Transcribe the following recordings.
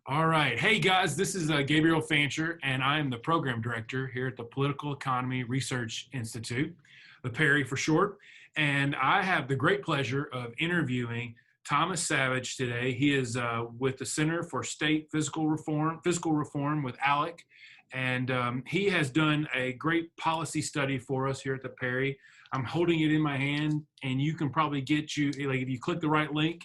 All right. Hey, guys, this is Gabriel Fancher, and I am the program director here at the Political Economy Research Institute, the PERI for short. And I have the great pleasure of interviewing Thomas Savidge today. He is with the Center for State Fiscal Reform with ALEC. And he has done a great policy study for us here at the PERI. I'm holding it in my hand, and you can probably if you click the right link,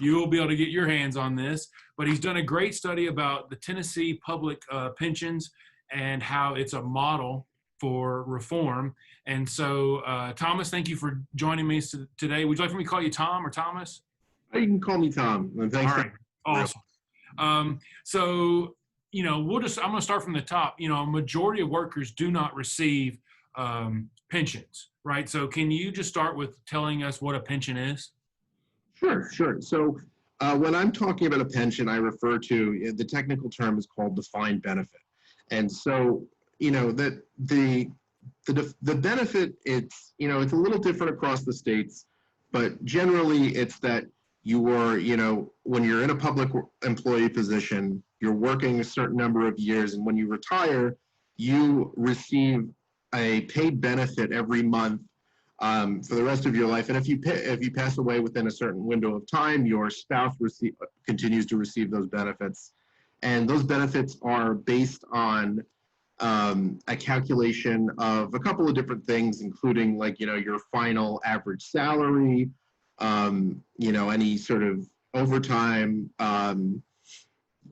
you will be able to get your hands on this. But he's done a great study about the Tennessee public pensions and how it's a model for reform. And so, Thomas, thank you for joining me today. Would you like for me to call you Tom or Thomas? You can call me Tom. And thanks. All right, awesome. So, I'm going to start from the top. A majority of workers do not receive pensions, right? So can you just start with telling us what a pension is? Sure. So when I'm talking about a pension, I refer to the technical term is called defined benefit. And so, that the benefit, it's a little different across the states, but generally it's that you are, when you're in a public employee position, you're working a certain number of years, and when you retire, you receive a paid benefit every month for the rest of your life. And if you pass away within a certain window of time, your spouse continues to receive those benefits. And those benefits are based on a calculation of a couple of different things, including your final average salary, any sort of overtime,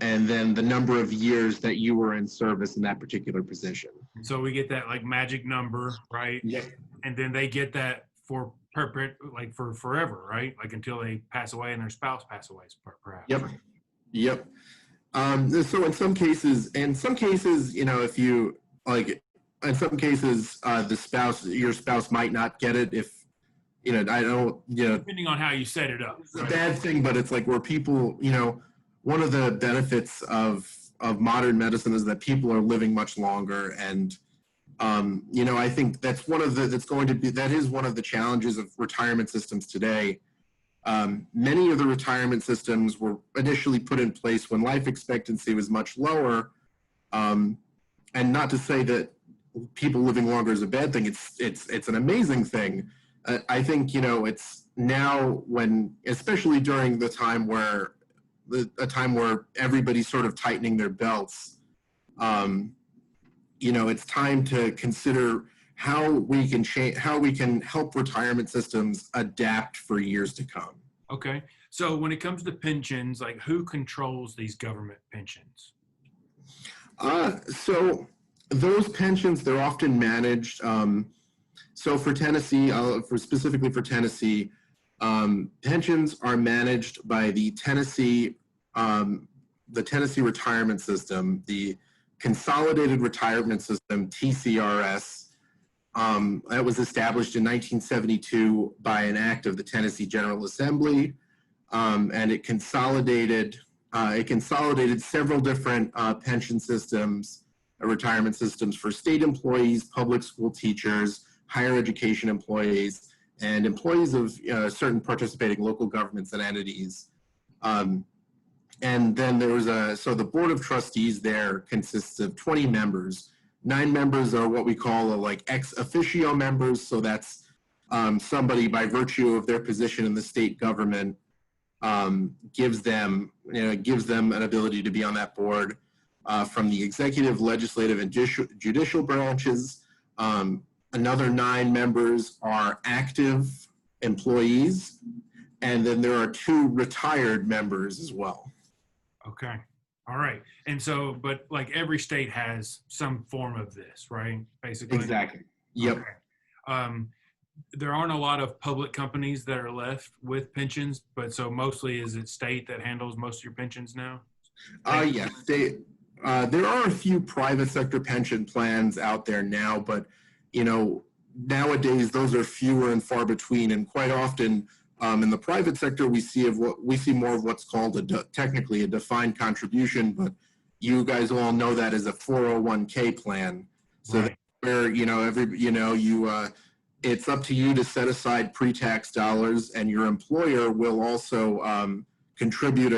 and then the number of years that you were in service in that particular position. So we get that magic number, right? Yeah. And then they get that for forever, right? Until they pass away and their spouse passes away, perhaps. Yep. So in some cases, if you in some cases, your spouse might not get it if, depending on how you set it up. It's a bad thing, but it's where people, one of the benefits of modern medicine is that people are living much longer. And, I think that is one of the challenges of retirement systems today. Many of the retirement systems were initially put in place when life expectancy was much lower. And not to say that people living longer is a bad thing. It's an amazing thing. I think, it's now especially during the time where everybody's sort of tightening their belts, it's time to consider how we can help retirement systems adapt for years to come. Okay. So when it comes to pensions, who controls these government pensions? So those pensions, they're often managed. So for Tennessee, specifically for Tennessee, pensions are managed by the Tennessee retirement system, the Consolidated Retirement System, TCRS. That was established in 1972 by an act of the Tennessee General Assembly, and it consolidated several different pension systems, retirement systems for state employees, public school teachers, higher education employees, and employees of certain participating local governments and entities. And then there was so the board of trustees there consists of 20 members. 9 members are what we call ex officio members. So that's somebody by virtue of their position in the state government gives them an ability to be on that board from the executive, legislative, and judicial branches. Another 9 members are active employees, and then there are 2 retired members as well. Okay. All right. And so, but every state has some form of this, right? Basically. Exactly. Yep. Okay. There aren't a lot of public companies that are left with pensions, but so mostly is it state that handles most of your pensions now? Yes. There are a few private sector pension plans out there now, but nowadays those are fewer and far between, and quite often in the private sector we see more of what's called technically a defined contribution, but you guys all know that as a 401k plan. So right. Where it's up to you to set aside pre-tax dollars, and your employer will also contribute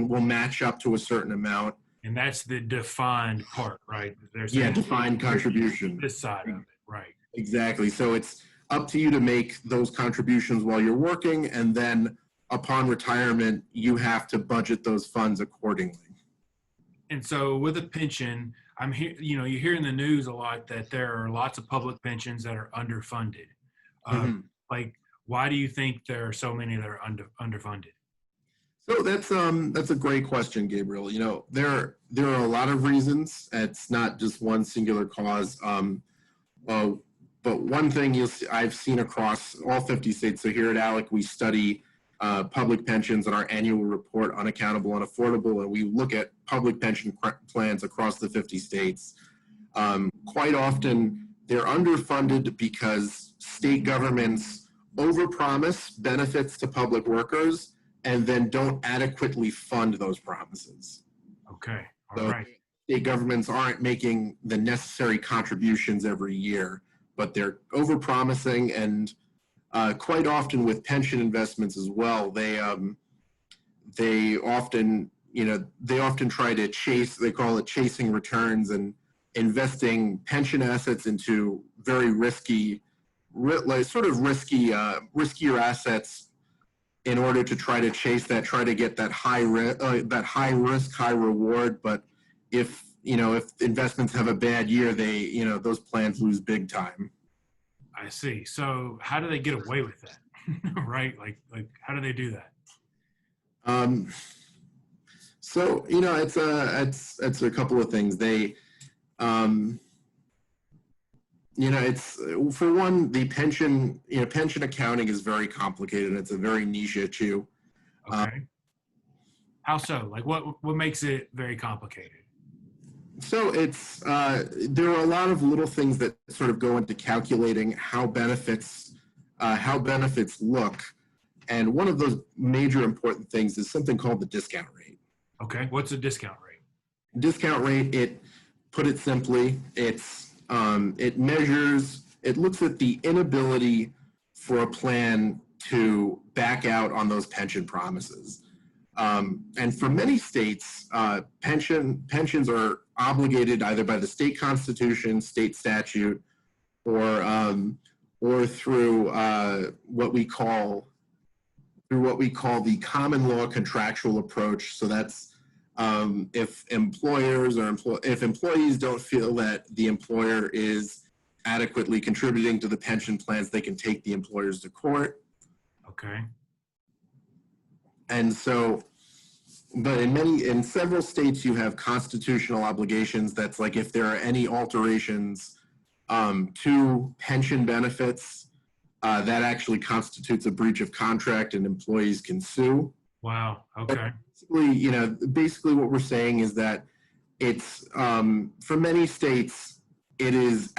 will match up to a certain amount. And that's the defined part, right? Yeah, defined contribution. This side of it, right? Exactly. So it's up to you to make those contributions while you're working, and then upon retirement, you have to budget those funds accordingly. And so with a pension, you hear in the news a lot that there are lots of public pensions that are underfunded. Like, why do you think there are so many that are underfunded? So that's a great question, Gabriel. There are a lot of reasons. It's not just one singular cause. But one thing I've seen across all 50 states. So here at ALEC, we study public pensions in our annual report, Unaccountable and Affordable, and we look at public pension plans across the 50 states. Quite often, they're underfunded because state governments overpromise benefits to public workers and then don't adequately fund those promises. Okay, all right. State governments aren't making the necessary contributions every year, but they're overpromising, and quite often with pension investments as well, they often try to chase. They call it chasing returns and investing pension assets into very riskier assets in order to try to chase that, try to get that high risk, high reward. But if investments have a bad year, those plans lose big time. I see. So how do they get away with that? Right? Like how do they do that? So it's a couple of things. It's for one, the pension accounting is very complicated. It's a very niche issue. Okay. How so? Like what makes it very complicated? So there are a lot of little things that sort of go into calculating how benefits look. And one of those major important things is something called the discount rate. Okay. What's a discount rate? Discount rate, put it simply, it looks at the inability for a plan to back out on those pension promises. And for many states, pensions are obligated either by the state constitution, state statute, or through what we call the common law contractual approach. So that's if employees don't feel that the employer is adequately contributing to the pension plans, they can take the employers to court. Okay. And so, but in several states, you have constitutional obligations. That's like if there are any alterations to pension benefits, that actually constitutes a breach of contract, and employees can sue. Wow. Okay. Basically what we're saying is that it's for many states, it is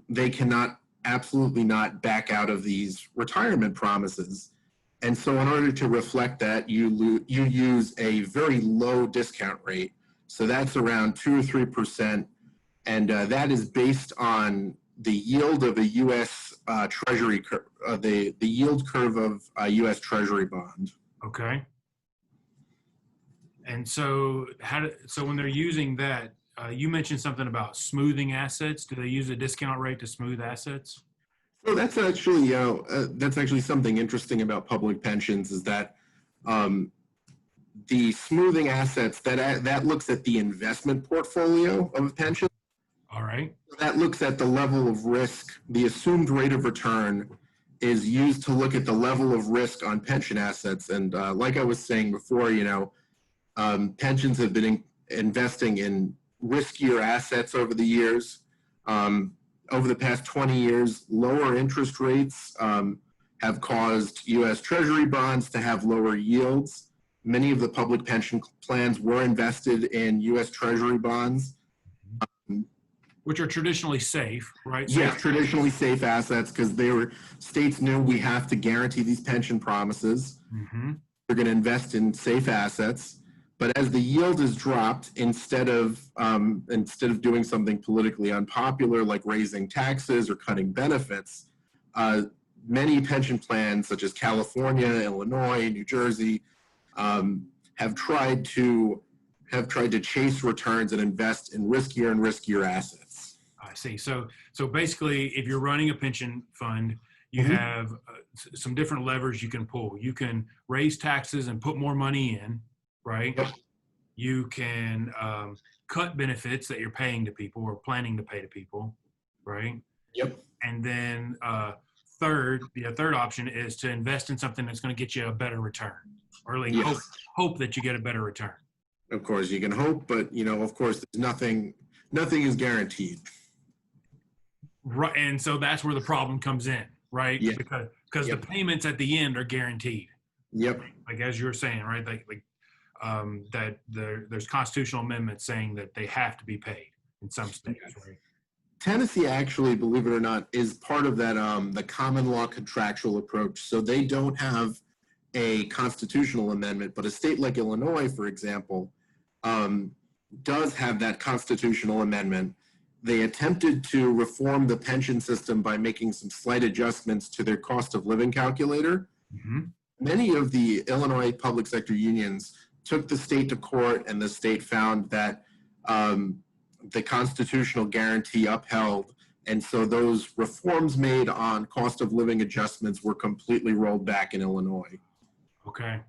they cannot absolutely not back out of these retirement promises. And so in order to reflect that, you use a very low discount rate. So that's around 2 or 3%. And that is based on the yield of a U.S. Treasury, the yield curve of a U.S. Treasury bond. Okay. And so when they're using that, you mentioned something about smoothing assets. Do they use a discount rate to smooth assets? So that's actually something interesting about public pensions is that the smoothing assets that looks at the investment portfolio of a pension. All right. That looks at the level of risk. The assumed rate of return is used to look at the level of risk on pension assets. And like I was saying before, pensions have been investing in riskier assets over the years. Over the past 20 years, lower interest rates have caused U.S. Treasury bonds to have lower yields. Many of the public pension plans were invested in U.S. Treasury bonds. Which are traditionally safe, right? Yes, traditionally safe assets, because states knew we have to guarantee these pension promises. Mm-hmm. We're going to invest in safe assets. But as the yield has dropped, instead of doing something politically unpopular like raising taxes or cutting benefits, many pension plans such as California, Illinois, New Jersey have tried to chase returns and invest in riskier and riskier assets. I see. So basically, if you're running a pension fund, you Mhm. have some different levers you can pull. You can raise taxes and put more money in, right? Yep. You can cut benefits that you're paying to people or planning to pay to people, right? Yep. And then the third option is to invest in something that's going to get you a better return, or at least Yes. hope that you get a better return. Of course, you can hope, but of course, there's nothing is guaranteed. Right, and so that's where the problem comes in, right? Yeah. Because Yep. the payments at the end are guaranteed. Yep. Like as you were saying, right? That there's constitutional amendments saying that they have to be paid in some states, right? Tennessee actually, believe it or not, is part of that the common law contractual approach. So they don't have a constitutional amendment, but a state like Illinois, for example, does have that constitutional amendment. They attempted to reform the pension system by making some slight adjustments to their cost of living calculator. Mm-hmm. Many of the Illinois public sector unions took the state to court, and the state found that the constitutional guarantee upheld. And so those reforms made on cost of living adjustments were completely rolled back in Illinois. Okay.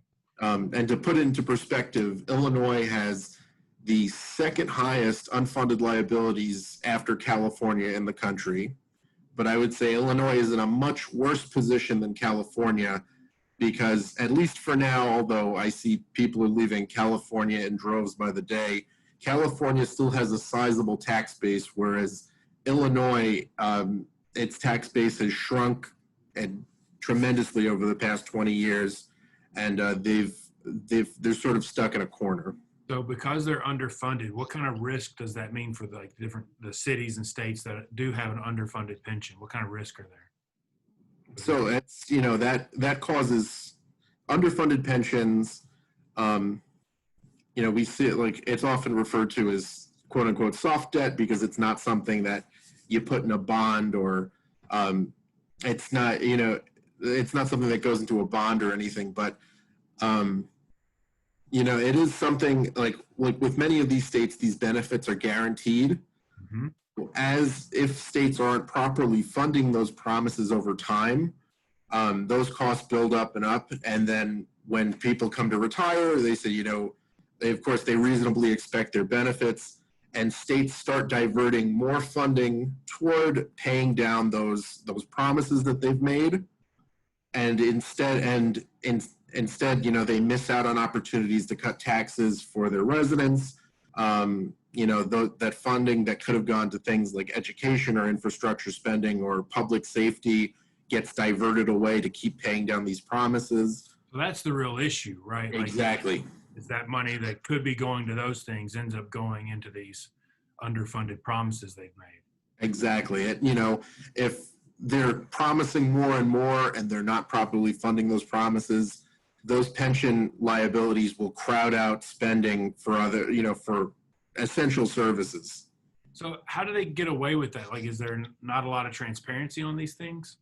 And to put it into perspective, Illinois has the second highest unfunded liabilities after California in the country. But I would say Illinois is in a much worse position than California because, at least for now, although I see people are leaving California in droves by the day, California still has a sizable tax base, whereas Illinois, its tax base has shrunk tremendously over the past 20 years, and they're sort of stuck in a corner. So because they're underfunded, what kind of risk does that mean for the cities and states that do have an underfunded pension? What kind of risk are there? So it's that causes underfunded pensions. We see it like it's often referred to as quote unquote soft debt because it's not something that you put in a bond or it's not something that goes into a bond or anything, but it is something like with many of these states, these benefits are guaranteed. Mm-hmm. As if states aren't properly funding those promises over time, those costs build up and up. And then when people come to retire, they say, they reasonably expect their benefits, and states start diverting more funding toward paying down those promises that they've made. And instead, they miss out on opportunities to cut taxes for their residents. That funding that could have gone to things like education or infrastructure spending or public safety gets diverted away to keep paying down these promises. So that's the real issue, right? Exactly. Is that money that could be going to those things ends up going into these underfunded promises they've made. Exactly. If they're promising more and more and they're not properly funding those promises, those pension liabilities will crowd out spending for other, for essential services. So how do they get away with that? Like, is there not a lot of transparency on these things?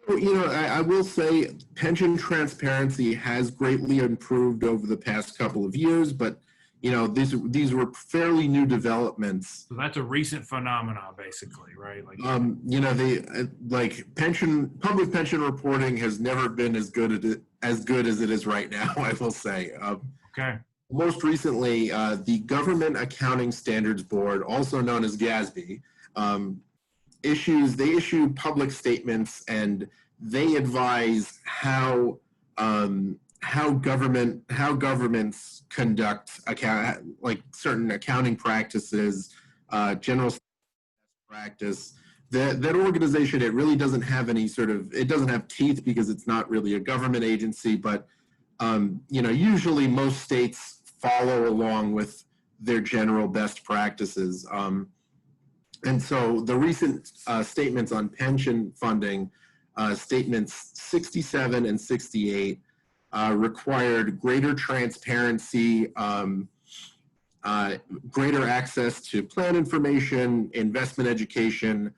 So, I will say pension transparency has greatly improved over the past couple of years, but these were fairly new developments. So that's a recent phenomenon, basically, right? Public pension reporting has never been as good as it is right now, I will say. Okay. Most recently, the Government Accounting Standards Board, also known as GASB, issue public statements, and they advise how governments conduct certain accounting practices, general practice. That organization, it really doesn't have it doesn't have teeth because it's not really a government agency, but usually most states follow along with their general best practices. And so the recent statements on pension funding, statements 67 and 68, required greater transparency, greater access to plan information, investment education,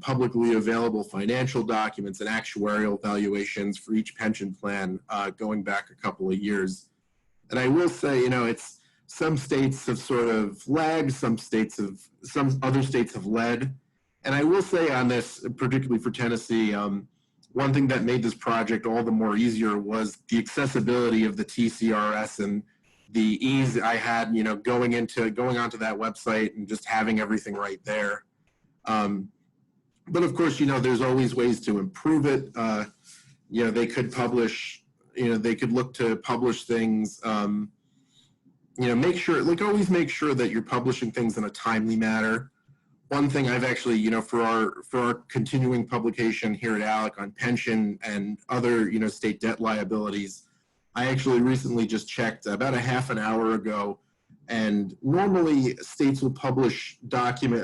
publicly available financial documents and actuarial valuations for each pension plan going back a couple of years. And I will say, it's some states have sort of lagged, some other states have led. And I will say on this, particularly for Tennessee, one thing that made this project all the more easier was the accessibility of the TCRS and the ease I had, going onto that website and just having everything right there. But of course, there's always ways to improve it. They could publish, they could look to publish things, always make sure that you're publishing things in a timely manner. One thing I've actually, for our continuing publication here at ALEC on pension and other, state debt liabilities, I actually recently just checked about a half an hour ago, and normally states will publish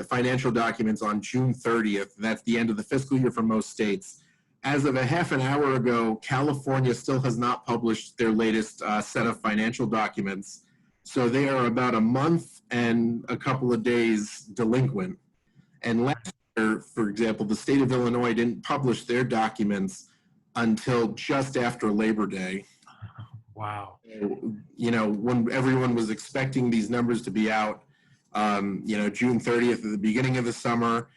financial documents on June 30th. That's the end of the fiscal year for most states. As of a half an hour ago, California still has not published their latest set of financial documents. So they are about a month and a couple of days delinquent. And last year, for example, the state of Illinois didn't publish their documents until just after Labor Day. Wow. When everyone was expecting these numbers to be out, June 30th at the beginning of the summer,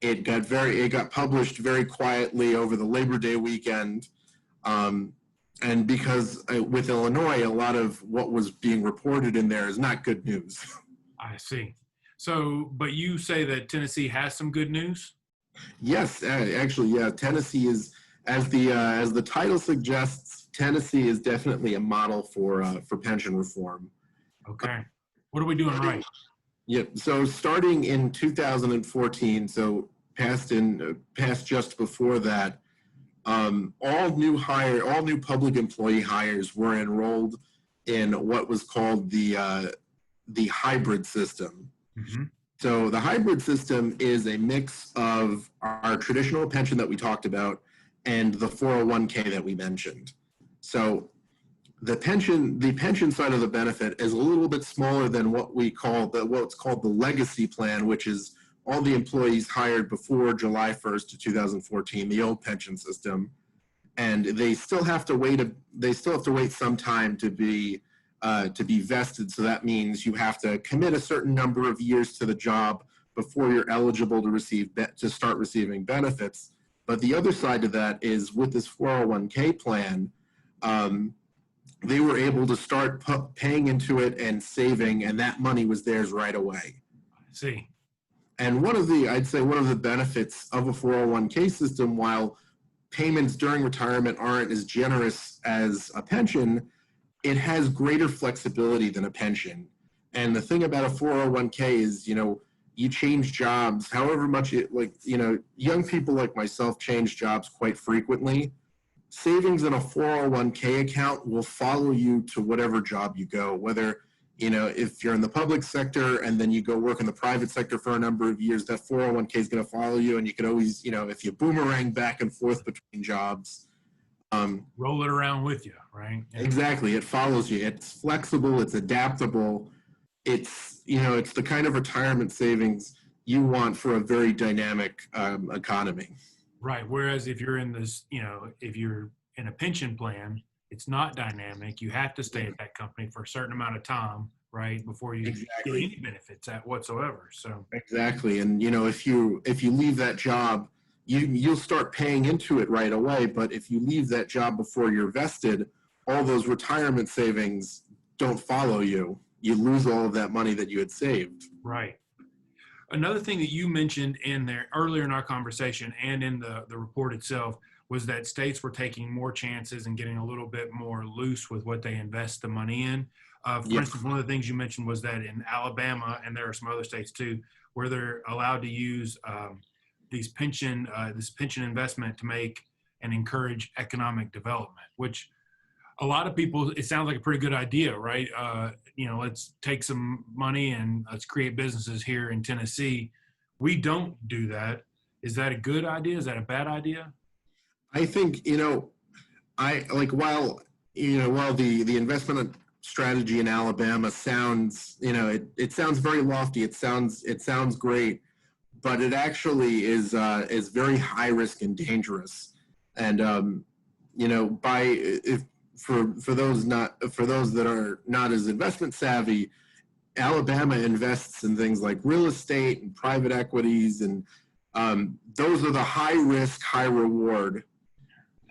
it got published very quietly over the Labor Day weekend. And because with Illinois, a lot of what was being reported in there is not good news. I see. So, but you say that Tennessee has some good news? Yes, actually, yeah. Tennessee is, as the title suggests, Tennessee is definitely a model for pension reform. Okay. What are we doing right? Yep. So starting in 2014, so past just before that, all new public employee hires were enrolled in what was called the hybrid system. Mm-hmm. So the hybrid system is a mix of our traditional pension that we talked about and the 401k that we mentioned. So the pension side of the benefit is a little bit smaller than what's called the legacy plan, which is all the employees hired before July 1st of 2014, the old pension system, and they still have to wait some time to be vested. So that means you have to commit a certain number of years to the job before you're eligible to start receiving benefits. But the other side of that is with this 401k plan, they were able to start paying into it and saving, and that money was theirs right away. I see. And I'd say one of the benefits of a 401k system, while payments during retirement aren't as generous as a pension, it has greater flexibility than a pension. And the thing about a 401k is, you change jobs, however much young people like myself change jobs quite frequently. Savings in a 401k account will follow you to whatever job you go, whether, if you're in the public sector and then you go work in the private sector for a number of years, that 401k is going to follow you. And you could always, if you boomerang back and forth between jobs, roll it around with you, right? Yeah. Exactly. It follows you. It's flexible. It's adaptable. It's the kind of retirement savings you want for a very dynamic economy. Right. Whereas if you're in this, if you're in a pension plan, it's not dynamic. You have to stay at that company for a certain amount of time, right, before you get any benefits whatsoever. So exactly. And if you leave that job, you'll start paying into it right away. But if you leave that job before you're vested, all those retirement savings don't follow you. You lose all of that money that you had saved. Right. Another thing that you mentioned in there earlier in our conversation and in the report itself was that states were taking more chances and getting a little bit more loose with what they invest the money in. For instance, one of the things you mentioned was that in Alabama, and there are some other states too, where they're allowed to use this pension investment to make and encourage economic development, which a lot of people, it sounds like a pretty good idea, right? Let's take some money and let's create businesses here in Tennessee. We don't do that. Is that a good idea? Is that a bad idea? I think, while the investment strategy in Alabama sounds, it sounds very lofty. It sounds great. but it actually is very high risk and dangerous. And for those that are not as investment savvy, Alabama invests in things like real estate and private equities, and those are the high risk, high reward.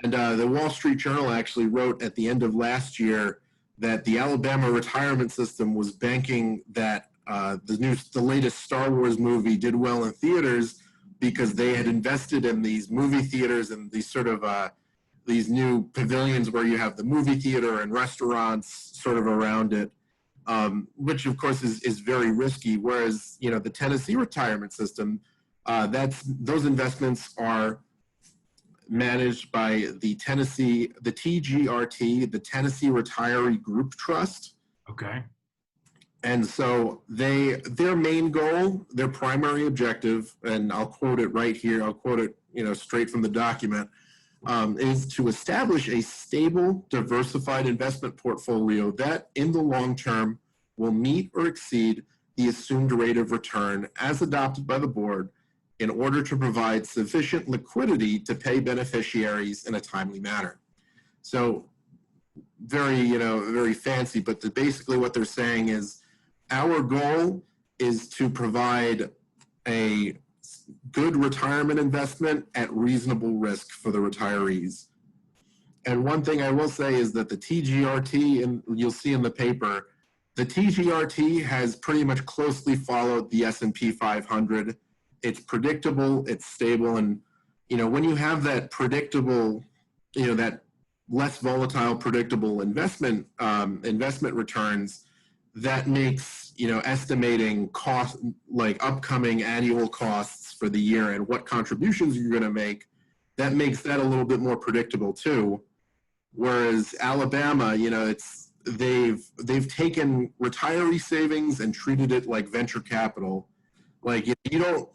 And the Wall Street Journal actually wrote at the end of last year that the Alabama retirement system was banking that the latest Star Wars movie did well in theaters because they had invested in these movie theaters and these sort of these new pavilions where you have the movie theater and restaurants sort of around it, which of course is very risky. Whereas the Tennessee retirement system, those investments are managed by the TGRT, the Tennessee Retiree Group Trust. Okay. And so their main goal, their primary objective, and I'll quote it right here, I'll quote it straight from the document, is to establish a stable, diversified investment portfolio that in the long term will meet or exceed the assumed rate of return as adopted by the board in order to provide sufficient liquidity to pay beneficiaries in a timely manner. So very fancy, but basically what they're saying is our goal is to provide a good retirement investment at reasonable risk for the retirees. And one thing I will say is that the TGRT, and you'll see in the paper, the TGRT has pretty much closely followed the S&P 500. It's predictable, it's stable, and when you have that predictable, that less volatile, predictable investment returns, that makes estimating cost, like upcoming annual costs for the year and what contributions you're going to make, that makes that a little bit more predictable too. Whereas Alabama, they've taken retiree savings and treated it like venture capital. Like you don't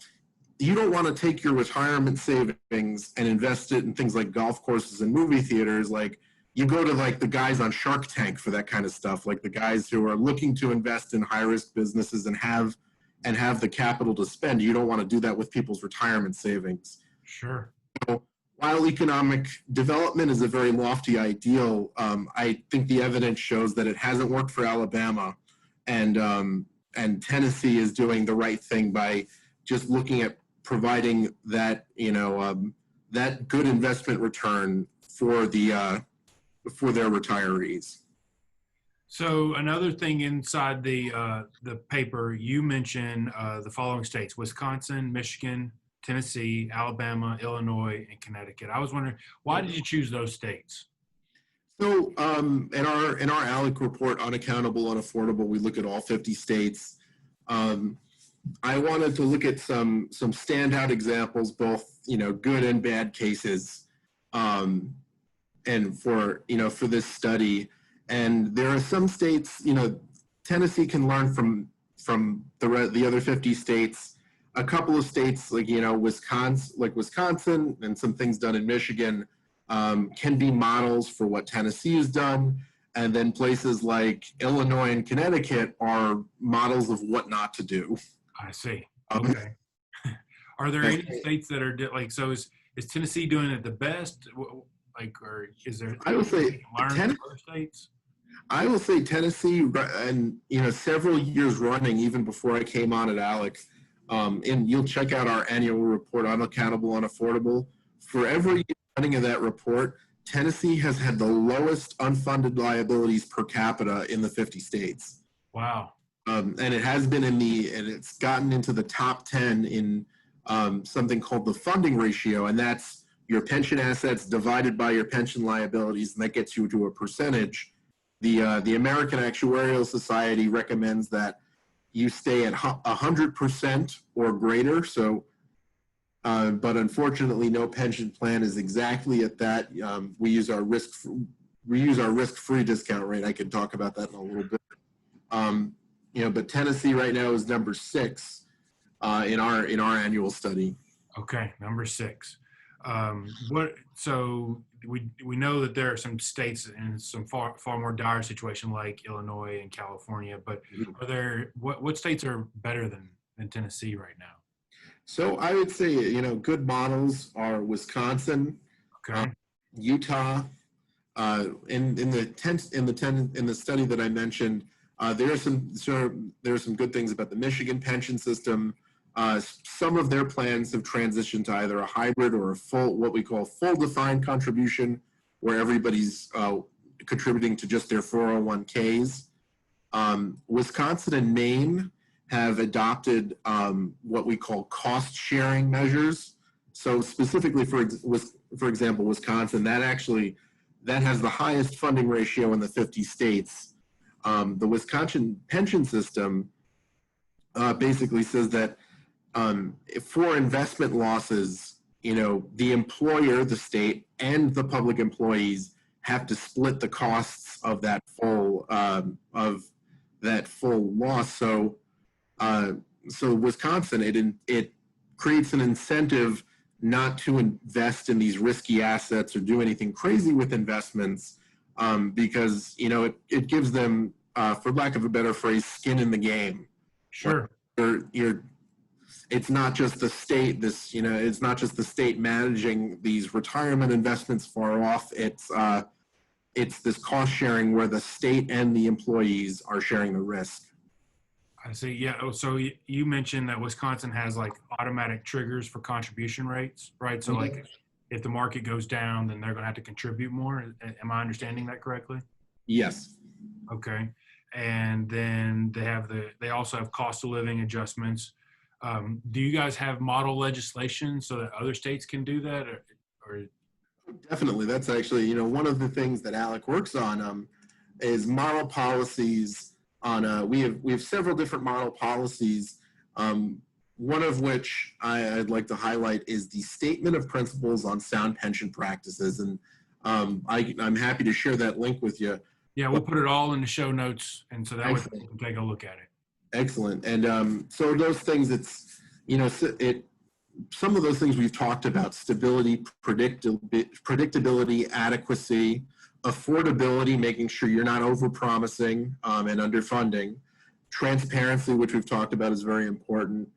want to take your retirement savings and invest it in things like golf courses and movie theaters. Like you go to like the guys on Shark Tank for that kind of stuff, like the guys who are looking to invest in high risk businesses and have the capital to spend. You don't want to do that with people's retirement savings. Sure. So while economic development is a very lofty ideal, I think the evidence shows that it hasn't worked for Alabama, and Tennessee is doing the right thing by just looking at providing that that good investment return for their retirees. So another thing inside the paper, you mentioned the following states: Wisconsin, Michigan, Tennessee, Alabama, Illinois, and Connecticut. I was wondering, why did you choose those states? So in our ALEC report, Unaccountable, Unaffordable, we look at all 50 states. I wanted to look at some standout examples, both good and bad cases, and for this study. And there are some states, Tennessee can learn from the other 50 states. A couple of states like Wisconsin, and some things done in Michigan can be models for what Tennessee has done. And then places like Illinois and Connecticut are models of what not to do. I see. Okay. Are there any states that are like, so is Tennessee doing it the best? Like, or is there? I would say other states. I will say Tennessee, and several years running, even before I came on at ALEC, and you'll check out our annual report, Unaccountable, Unaffordable. For every year running of that report, Tennessee has had the lowest unfunded liabilities per capita in the 50 states. Wow. And it has been and it's gotten into the top 10 in something called the funding ratio, and that's your pension assets divided by your pension liabilities, and that gets you to a percentage. The American Actuarial Society recommends that you stay at 100% or greater. So, but unfortunately, no pension plan is exactly at that. We use our risk-free discount rate. I could talk about that in a little bit. But Tennessee right now is number 6 in our annual study. Okay, number 6. So we know that there are some states in some far more dire situation like Illinois and California, but are there what states are better than Tennessee right now? So I would say, good models are Wisconsin, uh, Okay. Utah. In the study that I mentioned, there are some good things about the Michigan pension system. Some of their plans have transitioned to either a hybrid or a full, what we call full defined contribution, where everybody's contributing to just their 401ks. Wisconsin and Maine have adopted what we call cost sharing measures. So specifically for example, Wisconsin, that has the highest funding ratio in the 50 states. The Wisconsin pension system basically says that for investment losses, the employer, the state, and the public employees have to split the costs of that full loss. So Wisconsin, it creates an incentive not to invest in these risky assets or do anything crazy with investments, because it gives them, for lack of a better phrase, skin in the game. Sure. It's not just the state. It's not just the state managing these retirement investments far off. It's this cost sharing where the state and the employees are sharing the risk. I see. Yeah. Oh, so you mentioned that Wisconsin has like automatic triggers for contribution rates, right? So like if the market goes down, then they're going to have to contribute more. Am I understanding that correctly? Yes. Okay. And then they also have cost of living adjustments. Do you guys have model legislation so that other states can do that, or Definitely. That's actually, one of the things that ALEC works on, is model policies on, we have several different model policies, one of which I'd like to highlight is the Statement of Principles on Sound Pension Practices. And I'm happy to share that link with you. Yeah, we'll put it all in the show notes, and so that way Excellent. you can take a look at it. Excellent. And so those things, some of those things we've talked about: stability, predictability, adequacy, affordability, making sure you're not overpromising and underfunding, transparency, which we've talked about is very important.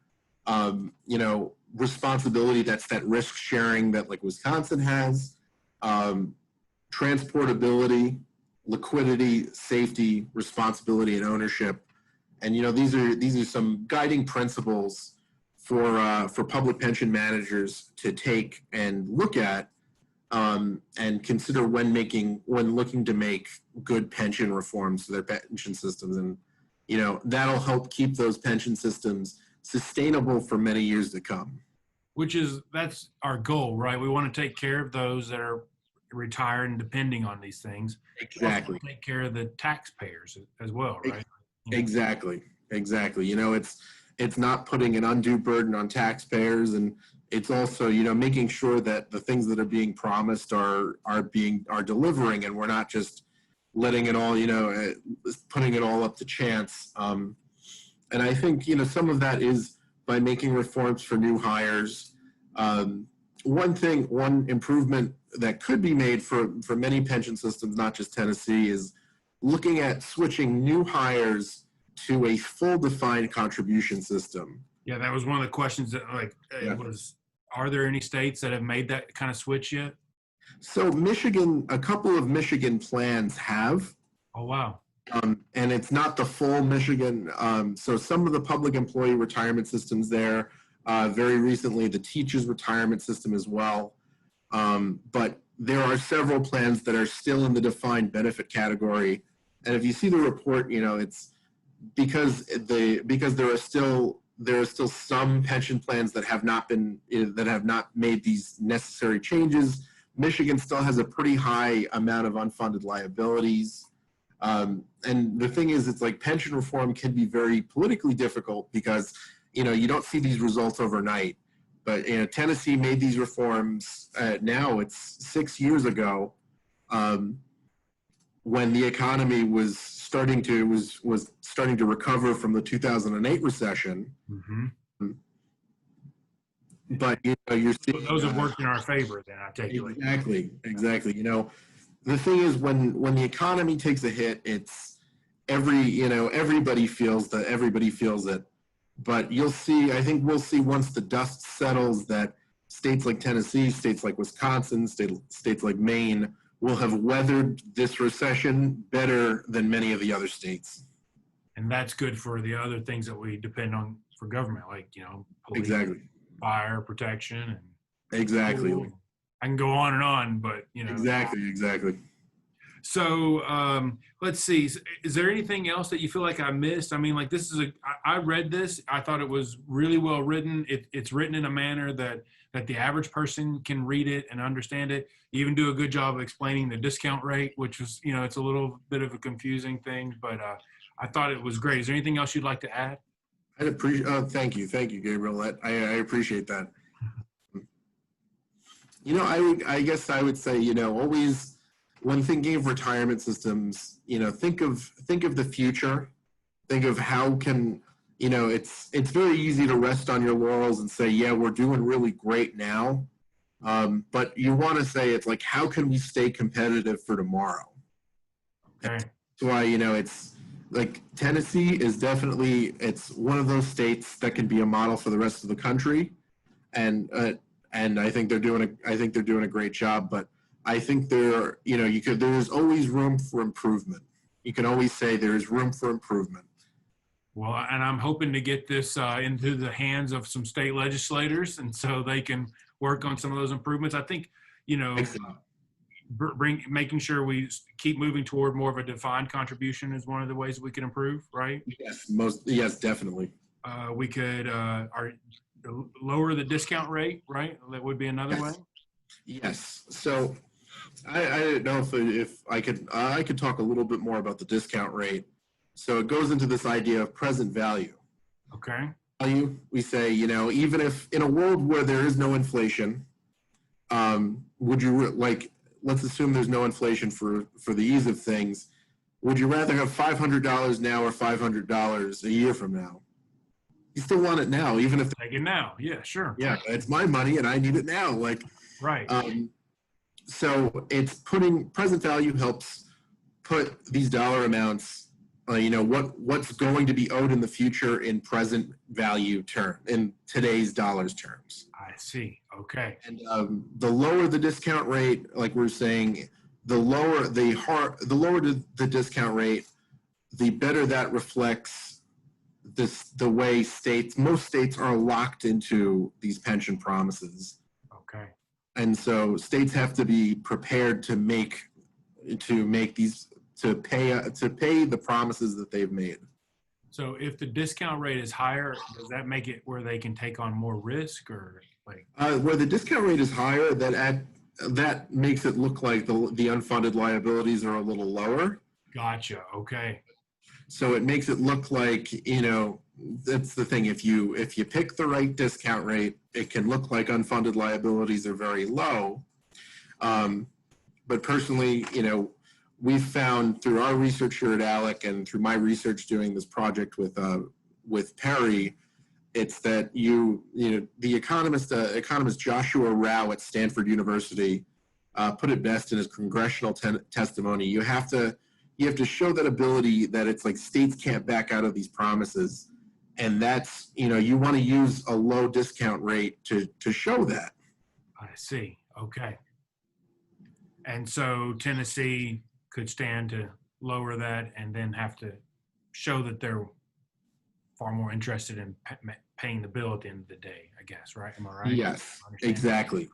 Responsibility, that's that risk sharing that like Wisconsin has, transportability, liquidity, safety, responsibility, and ownership. And these are some guiding principles for public pension managers to take and look at and consider when looking to make good pension reforms to their pension systems. And that'll help keep those pension systems sustainable for many years to come. That's our goal, right? We want to take care of those that are retired and depending on these things. Exactly. Take care of the taxpayers as well, right? Exactly. It's not putting an undue burden on taxpayers, and it's also making sure that the things that are being promised are delivering, and we're not just letting it all putting it all up to chance. And I think some of that is by making reforms for new hires. One improvement that could be made for many pension systems, not just Tennessee, is looking at switching new hires to a full defined contribution system. Yeah, that was one of the questions that are there any states that have made that kind of switch yet? So a couple of Michigan plans have. Oh, wow. And it's not the full Michigan. So some of the public employee retirement systems there, very recently the teachers retirement system as well. But there are several plans that are still in the defined benefit category. And if you see the report, it's because there are still some pension plans that have not made these necessary changes. Michigan still has a pretty high amount of unfunded liabilities. And the thing is, it's like pension reform can be very politically difficult because, you don't see these results overnight. But Tennessee made these reforms. Now it's 6 years ago, when the economy was starting to recover from the 2008 recession. Mm-hmm. But you're seeing those have worked in our favor. Then I take it. Exactly. The thing is, when the economy takes a hit, it's everybody feels it. But you'll see, I think we'll see once the dust settles that states like Tennessee, states like Wisconsin, states like Maine will have weathered this recession better than many of the other states. And that's good for the other things that we depend on for government, like, police, Exactly. fire protection, and Exactly. school. I can go on, but Exactly. So let's see. Is there anything else that you feel like I missed? I mean, like I read this. I thought it was really well written. It's written in a manner that the average person can read it and understand it. You even do a good job of explaining the discount rate, which was, it's a little bit of a confusing thing, but I thought it was great. Is there anything else you'd like to add? I'd appreciate. Thank you, Gabriel. I appreciate that. I guess I would say, always when thinking of retirement systems, think of the future. Think of how can, it's very easy to rest on your laurels and say, yeah, we're doing really great now. But you want to say it's like, how can we stay competitive for tomorrow? Okay. That's why, it's like Tennessee is definitely, it's one of those states that can be a model for the rest of the country. And I think they're doing a great job, but I think there's always room for improvement. You can always say there's room for improvement. Well, and I'm hoping to get this into the hands of some state legislators, and so they can work on some of those improvements. I think, making sure we keep moving toward more of a defined contribution is one of the ways we can improve, right? Yes, definitely. We could lower the discount rate, right? That would be another way. Yes. So I didn't know if I could talk a little bit more about the discount rate. So it goes into this idea of present value. Okay. We say, even if in a world where there is no inflation, would you let's assume there's no inflation for the ease of things. Would you rather have $500 now or $500 a year from now? You still want it now, even if take it now. Yeah, sure. Yeah, it's my money and I need it now. Right. So it's present value helps put these dollar amounts, what's going to be owed in the future in present value in today's dollars terms. I see. Okay. And the lower the discount rate, like we're saying, the lower the discount rate, the better that reflects the way most states are locked into these pension promises. Okay. And so states have to be prepared to pay the promises that they've made. So if the discount rate is higher, does that make it where they can take on more risk, or where the discount rate is higher, that makes it look like the unfunded liabilities are a little lower. Gotcha. Okay. So it makes it look like, that's the thing. If you pick the right discount rate, it can look like unfunded liabilities are very low. But personally, we've found through our research here at ALEC and through my research doing this project with PERI, it's that the economist Joshua Rao at Stanford University put it best in his congressional testimony. You have to show that ability that it's like states can't back out of these promises. And that's, you want to use a low discount rate to show that. I see. Okay. And so Tennessee could stand to lower that and then have to show that they're far more interested in paying the bill at the end of the day, I guess, right? Am I right? Yes, exactly.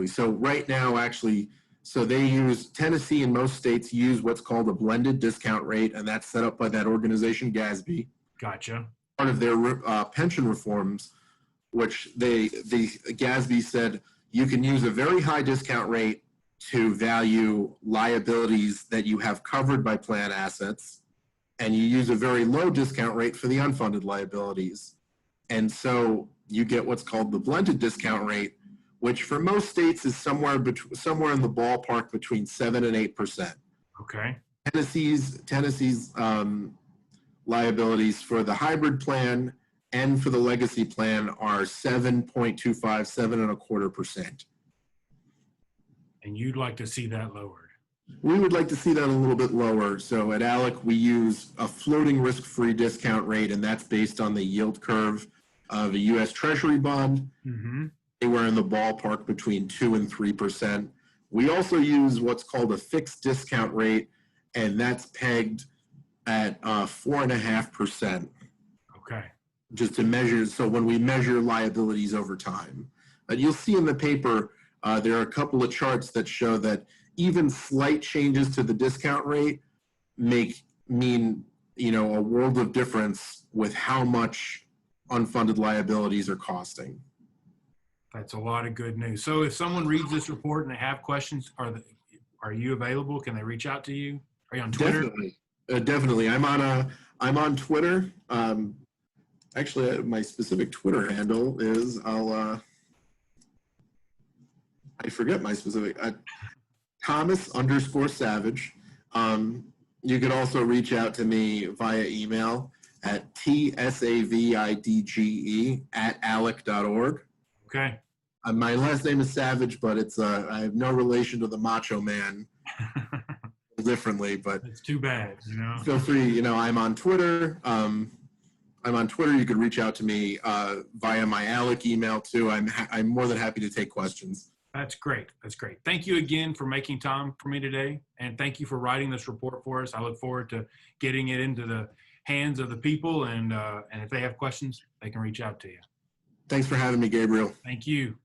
So right now, actually, Tennessee and most states use what's called a blended discount rate, and that's set up by that organization, GASB. Gotcha. Part of their pension reforms, which the GASB said you can use a very high discount rate to value liabilities that you have covered by plan assets, and you use a very low discount rate for the unfunded liabilities. And so you get what's called the blended discount rate, which for most states is somewhere in the ballpark between 7% and 8%. Okay. Tennessee's liabilities for the hybrid plan and for the legacy plan are 7.25, 7.25%. And you'd like to see that lowered? We would like to see that a little bit lower. So at ALEC, we use a floating risk-free discount rate, and that's based on the yield curve of a U.S. Treasury bond. Mm-hmm. Anywhere in the ballpark between 2 and 3%. We also use what's called a fixed discount rate, and that's pegged at 4.5%. Okay. Just to measure, so when we measure liabilities over time. You'll see in the paper, there are a couple of charts that show that even slight changes to the discount rate mean a world of difference with how much unfunded liabilities are costing. That's a lot of good news. So if someone reads this report and they have questions, are you available? Can they reach out to you? Are you on Twitter? Definitely. I'm on Twitter. Actually, my specific Twitter handle is I forget my specific Thomas_Savidge. You could also reach out to me via email at tsavidge@alec.org. Okay. My last name is Savidge, but I have no relation to the Macho Man. Differently, but it's too bad. Feel free. I'm on Twitter. You could reach out to me via my ALEC email too. I'm more than happy to take questions. That's great. That's great. Thank you again for making time for me today, and thank you for writing this report for us. I look forward to getting it into the hands of the people, and if they have questions, they can reach out to you. Thanks for having me, Gabriel. Thank you.